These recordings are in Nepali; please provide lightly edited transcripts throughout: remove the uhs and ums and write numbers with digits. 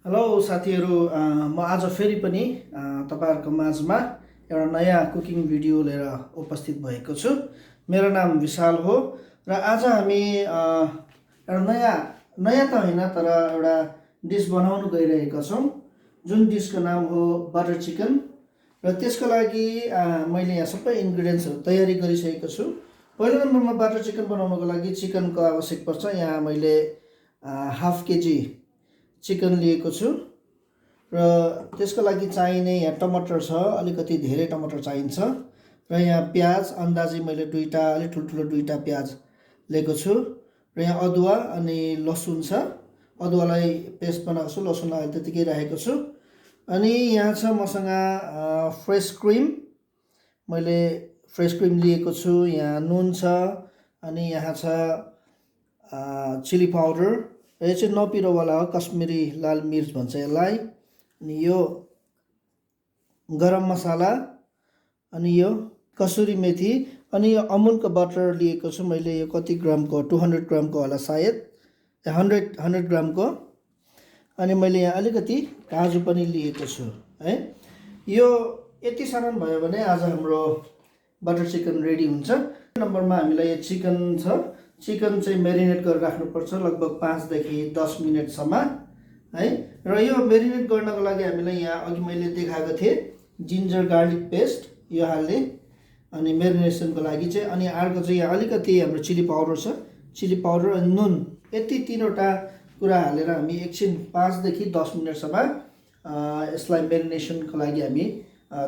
हेलो साथीहरू, म आज फेरि पनि तपाईहरुको माझमा एउटा नयाँ कुकिङ भिडियो लिएर उपस्थित भएको छु। मेरो नाम विशाल हो र आज हामी एउटा नयाँ त होइन तर एउटा डिस बनाउन गइरहेका छौं, जुन डिसको नाम हो बटर चिकन। र त्यसको लागि मैले यहाँ सबै इन्ग्रेडियन्ट्सहरु तयारी गरिसकेको छु। पहिलो नम्बरमा बटर चिकन बनाउनको लागि चिकनको आवश्यक पर्छ। यहाँ मैले हाफ केजी चिकन लिएको छु र त्यसको लागि चाहिने यहाँ टमाटर छ, अलिकति धेरै टमाटर चाहिन्छ र यहाँ प्याज अन्दाजी मैले दुईटा अलि ठुलठुलो दुईटा प्याज लिएको छु र यहाँ अदुवा अनि लसुन छ। अदुवालाई पेस्ट बनाएको छु, लसुनलाई त्यतिकै राखेको छु। अनि यहाँ छ मसँग फ्रेश क्रिम, मैले फ्रेश क्रिम लिएको छु। यहाँ नुन छ अनि यहाँ छ चिली पाउडर, यो चाहिँ नपिरोवाला हो, कश्मीरी लाल मिर्च भन्छ यसलाई। अनि यो गरम मसाला, अनि यो कसुरी मेथी, अनि यो अमुलको बटर लिएको छु मैले। यो कति ग्रामको, 200 ग्रामको होला सायद, 100 ग्रामको। अनि मैले यहाँ अलिकति काजु पनि लिएको छु है। यो यति सामान भयो भने आज हाम्रो बटर चिकन रेडी हुन्छ। नम्बरमा हामीलाई यो चिकन छ, चिकन चाहिँ मेरिनेट गरेर राख्नुपर्छ लगभग 5 देखि 10 मिनेटसम्म है। र यो मेरिनेट गर्नको लागि हामीलाई यहाँ अघि मैले देखाएको थिएँ जिन्जर गार्लिक पेस्ट, यो हाल्ने अनि मेरिनेसनको लागि चाहिँ। अनि अर्को चाहिँ यहाँ अलिकति हाम्रो चिली पाउडर छ, चिली पाउडर अनि नुन, यति तीनवटा कुरा हालेर हामी एकछिन 5 देखि 10 मिनेटसम्म यसलाई मेरिनेसनको लागि हामी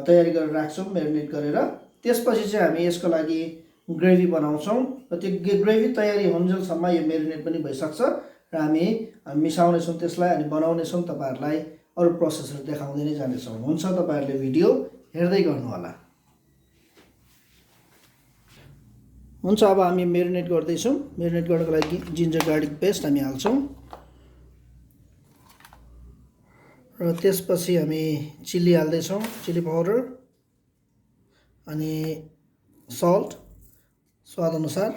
तयारी गरेर राख्छौँ, मेरिनेट गरेर। त्यसपछि चाहिँ हामी यसको लागि ग्रेभी बनाउँछौँ र त्यो ग्रेभी तयारी हुन्जेलसम्म यो मेरिनेट पनि भइसक्छ र हामी मिसाउनेछौँ त्यसलाई अनि बनाउनेछौँ। तपाईहरुलाई अरू प्रोसेसहरू देखाउँदै नै जानेछौँ। हुन्छ, तपाईहरुले भिडियो हेर्दै गर्नु होला। हुन्छ, अब हामी मेरिनेट गर्दैछौँ। मेरिनेट गर्नको लागि जिन्जर गार्लिक पेस्ट हामी हाल्छौँ र त्यसपछि हामी चिली हाल्दैछौँ, चिली पाउडर अनि सल्ट स्वाद अनुसार,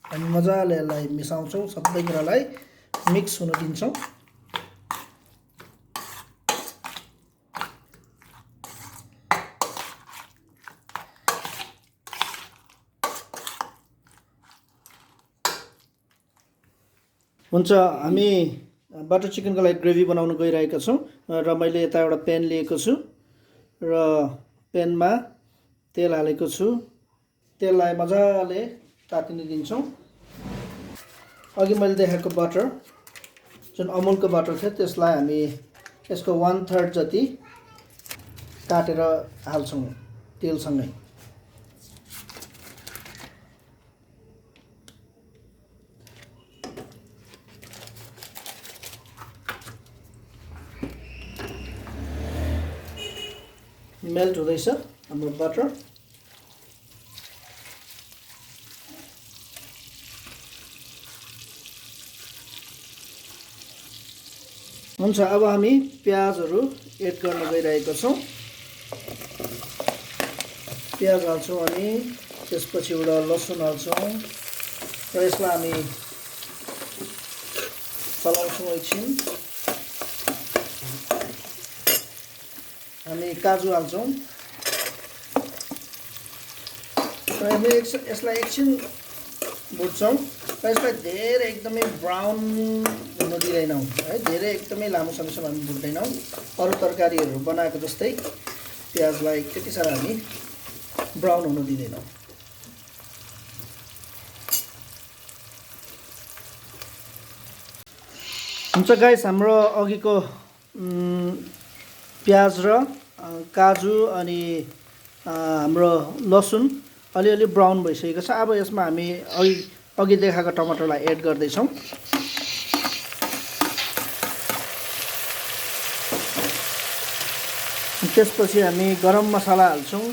हामी मजाले यसलाई मिसाउँछौँ, सबै कुरालाई मिक्स हुन दिन्छौँ। हुन्छ, हामी बटर चिकनको लागि ग्रेभी बनाउन गइरहेका छौँ र मैले यता एउटा प्यान लिएको छु र प्यानमा तेल हालेको छु। तेललाई मजाले तातिन दिन्छौँ। अघि मैले देखाएको बटर, जुन अमुलको बटर थियो, त्यसलाई हामी यसको 1/3 जति काटेर हाल्छौँ तेलसँगै। मेल्ट हुँदैछ हाम्रो बटर। हुन्छ, अब हामी प्याजहरू एड गर्न गइरहेका छौँ। प्याज हाल्छौँ अनि त्यसपछि एउटा लसुन हाल्छौँ र यसलाई हामी चलाउँछौँ एकछिन। हामी काजु हाल्छौँ र यसलाई एकछिन भुट्छौँ र यसलाई धेरै एकदमै ब्राउन हुन दिँदैनौँ है। धेरै एकदमै लामो समयसम्म हामी भुट्दैनौँ। अरू तरकारीहरू बनाएको जस्तै प्याजलाई त्यति साह्रो हामी ब्राउन हुन दिँदैनौँ। हुन्छ गाइस, हाम्रो अघिको प्याज र काजु अनि हाम्रो लसुन अलिअलि ब्राउन भइसकेको छ। अब यसमा हामी अघि देखाएको टमाटरलाई एड गर्दैछौँ। त्यसपछि हामी गरम मसाला हाल्छौँ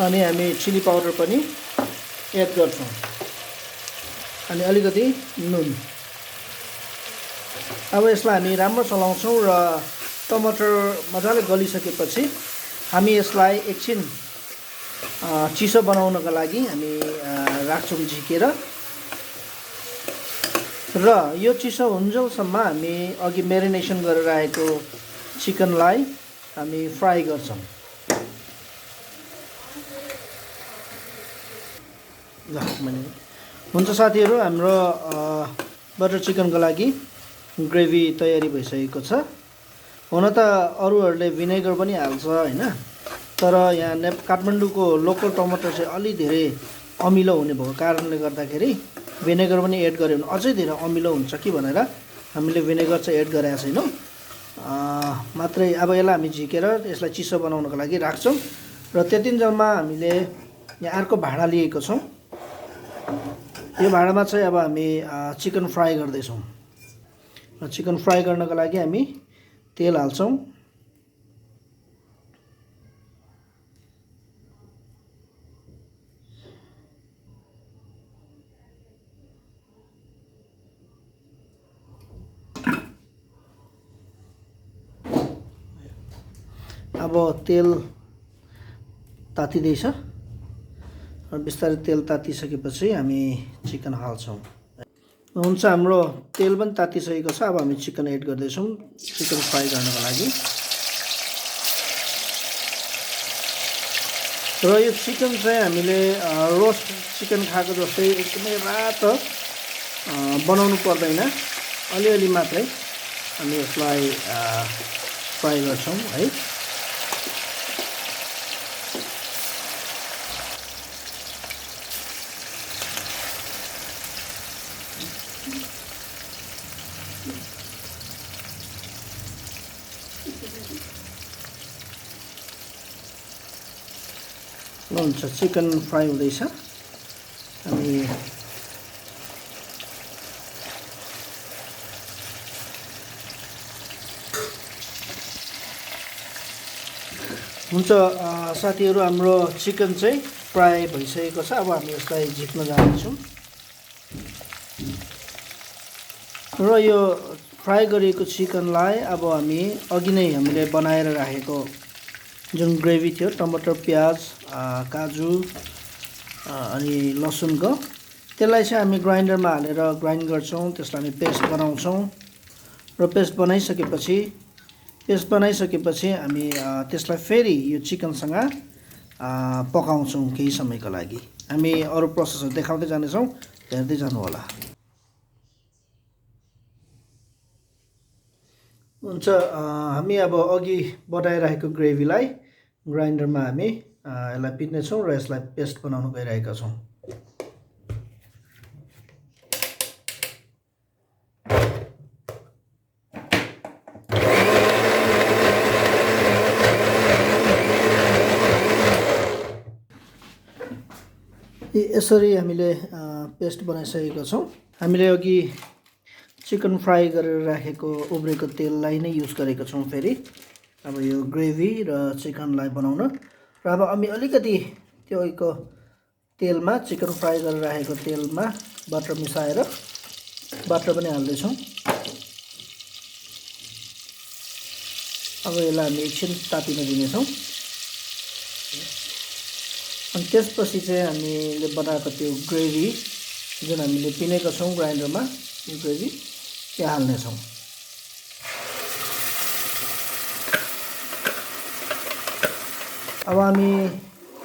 अनि हामी चिली पाउडर पनि एड गर्छौँ अनि अलिकति नुन। अब यसलाई हामी राम्रो चलाउँछौँ र टमाटर मजाले गलिसकेपछि हामी यसलाई एकछिन चिसो बनाउनको लागि हामी राख्छौँ झिकेर। र यो चिसो हुन्जेलसम्म हामी अघि मेरिनेसन गरेर राखेको चिकनलाई हामी फ्राई गर्छौँ। ल मैले हुन्छ साथीहरू, हाम्रो बटर चिकनको लागि ग्रेभी तयारी भइसकेको छ। हुन त अरूहरूले भिनेगर पनि हाल्छ होइन, तर यहाँ काठमाडौँको लोकल टमाटर चाहिँ अलि धेरै अमिलो हुने भएको कारणले गर्दाखेरि भिनेगर पनि एड गऱ्यो भने अझै धेरै अमिलो हुन्छ कि भनेर हामीले भिनेगर चाहिँ एड गरेका छैनौँ। मात्रै अब यसलाई हामी झिकेर यसलाई चिसो बनाउनको लागि राख्छौँ। र त्यतिन्जेलमा हामीले यहाँ अर्को भाँडा लिएको छौँ। यो भाँडामा चाहिँ अब हामी चिकन फ्राई गर्दैछौँ। र चिकन फ्राई गर्नको लागि हामी तेल हाल्छौँ। अब तेल तातिँदैछ र बिस्तारै तेल तातिसकेपछि हामी चिकन हाल्छौँ। हुन्छ, हाम्रो तेल पनि तातिसकेको छ। अब हामी चिकन एड गर्दैछौँ चिकन फ्राई गर्नको लागि। र यो चिकन चाहिँ हामीले रोस्ट चिकन खाएको जस्तै एकदमै रातो बनाउनु पर्दैन, अलिअलि मात्रै हामी यसलाई फ्राई गर्छौँ है। हुन्छ, चिकन फ्राई हुँदैछ। हामी हुन्छ साथीहरू, हाम्रो चिकन चाहिँ फ्राई भइसकेको छ। अब हामी यसलाई झिक्न जानेछौँ। र यो फ्राई गरिएको चिकनलाई अब हामी अघि नै हामीले बनाएर राखेको जुन ग्रेभी थियो, टमाटर, प्याज, काजु अनि लसुनको, त्यसलाई चाहिँ हामी ग्राइन्डरमा हालेर ग्राइन्ड गर्छौँ। त्यसलाई हामी पेस्ट बनाउँछौँ। र पेस्ट बनाइसकेपछि हामी त्यसलाई फेरि यो चिकनसँग पकाउँछौँ केही समयको लागि। हामी अरू प्रोसेसहरू देखाउँदै जानेछौँ, हेर्दै जानु होला। हुन्छ, हामी अब अघि बनाइरहेको ग्रेभीलाई ग्राइन्डरमा हामी यसलाई पिस्नेछौँ र यसलाई पेस्ट बनाउन गइरहेका छौँ। यसरी हामीले पेस्ट बनाइसकेका छौँ। हामीले अघि चिकन फ्राई गरेर राखेको उब्रेको तेललाई नै युज गरेका छौँ फेरि अब यो ग्रेभी र चिकनलाई बनाउन। र अब हामी अलिकति त्यो तेलमा, चिकन फ्राई गरेर राखेको तेलमा बटर मिसाएर बटर पनि हाल्दैछौँ। अब यसलाई हामी एकछिन तातिन दिनेछौँ। अनि त्यसपछि चाहिँ हामीले बनाएको त्यो ग्रेभी जुन हामीले पिनेको छौँ ग्राइन्डरमा, यो ग्रेभी त्यहाँ हाल्नेछौँ। अब हामी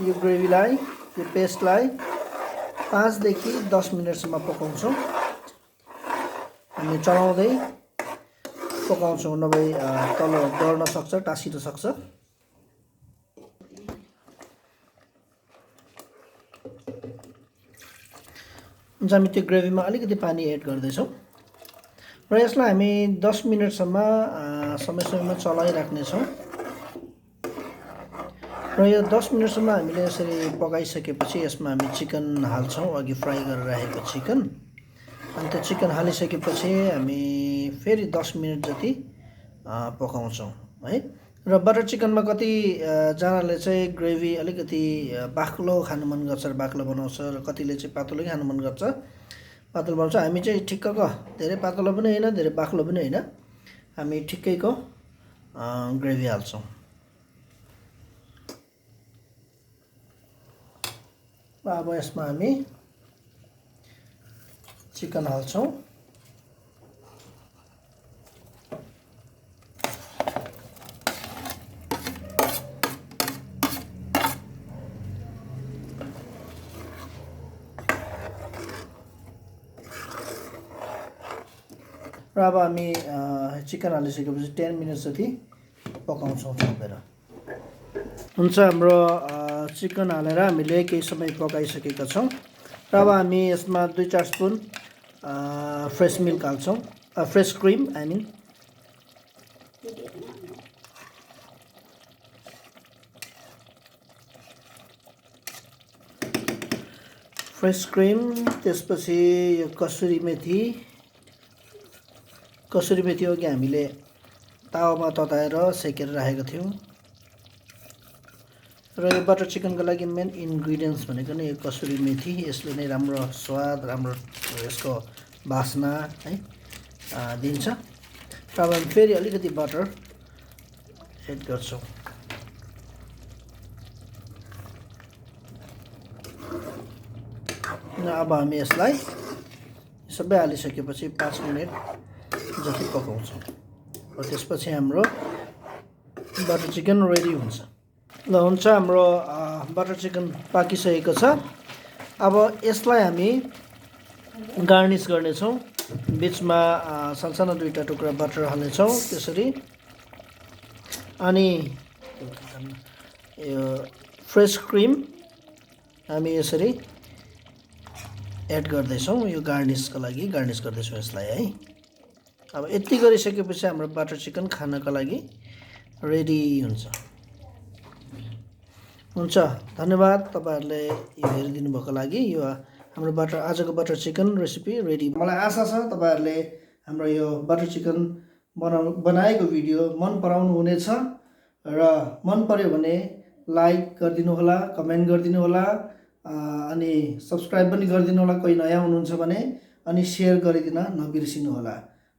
यो ग्रेभीलाई, यो पेस्टलाई 5 देखि 10 मिनटसम्म पकाउँछौँ। हामी चलाउँदै पकाउँछौँ, नभए तल बढ्न सक्छ, टाँसिन सक्छ। हामी त्यो ग्रेभीमा अलिकति पानी एड गर्दैछौँ र यसलाई हामी 10 मिनटसम्म समयमा चलाइराख्नेछौँ। र यो 10 मिनटसम्म हामीले यसरी पकाइसकेपछि यसमा हामी चिकन हाल्छौँ, अघि फ्राई गरेर राखेको चिकन। अनि त्यो चिकन हालिसकेपछि हामी फेरि 10 मिनट जति पकाउँछौँ है। र बटर चिकनमा कतिजनाले चाहिँ ग्रेभी अलिकति बाक्लो खानु मन गर्छ र बाक्लो बनाउँछ, र कतिले चाहिँ पातलो खानु मन गर्छ, पातलो बनाउँछ। हामी चाहिँ ठिक्कको, धेरै पातलो पनि होइन, धेरै बाक्लो पनि होइन, हामी ठिक्कैको ग्रेभी हाल्छौँ। अब यसमा हामी चिकन हाल्छौँ र अब हामी चिकन हालिसकेपछि 10 मिनट जति पकाउँछौँ छोपेर। हुन्छ, हाम्रो चिकन हालेर हामीले केही समय पकाइसकेका छौँ र अब हामी यसमा 2-4 स्पुन फ्रेस मिल्क हाल्छौँ, fresh cream I mean. Fresh cream, त्यसपछि यो कसुरी मेथी अघि हामीले तावामा तताएर सेकेर राखेको थियौँ। र यो बटर चिकनको लागि मेन इन्ग्रिडियन्ट्स भनेको नै यो कसुरी मेथी। यसले नै राम्रो स्वाद, राम्रो यसको बास्ना है दिन्छ। र अब हामी फेरि अलिकति बटर एड गर्छौँ। अब हामी यसलाई सबै हालिसकेपछि 5 मिनट जति पकाउँछौँ र त्यसपछि हाम्रो बटर चिकन रेडी हुन्छ। ल हुन्छ, हाम्रो बटर चिकन पाकिसकेको छ। अब यसलाई हामी गार्निस गर्नेछौँ। बिचमा सानसानो 2टा टुक्रा बटर हाल्नेछौँ त्यसरी। अनि यो फ्रेस क्रिम हामी यसरी एड गर्दैछौँ, यो गार्निसको लागि गार्निस गर्दैछौँ यसलाई है। अब यति गरिसकेपछि हाम्रो बटर चिकन खानको लागि रेडी हुन्छ। हुन्छ, धन्यवाद तपाईँहरूले यो हेरिदिनु भएको लागि। यो हाम्रो आजको बटर चिकन रेसिपी रेडी। मलाई आशा छ तपाईँहरूले हाम्रो यो बटर चिकन बनाएको भिडियो मन पराउनु हुनेछ र मन पर्यो भने लाइक गरिदिनु होला, कमेन्ट गरिदिनु होला, अनि सब्सक्राइब पनि गरिदिनु होला कोही नयाँ हुनुहुन्छ भने, अनि सेयर गरिदिन नबिर्सिनु होला।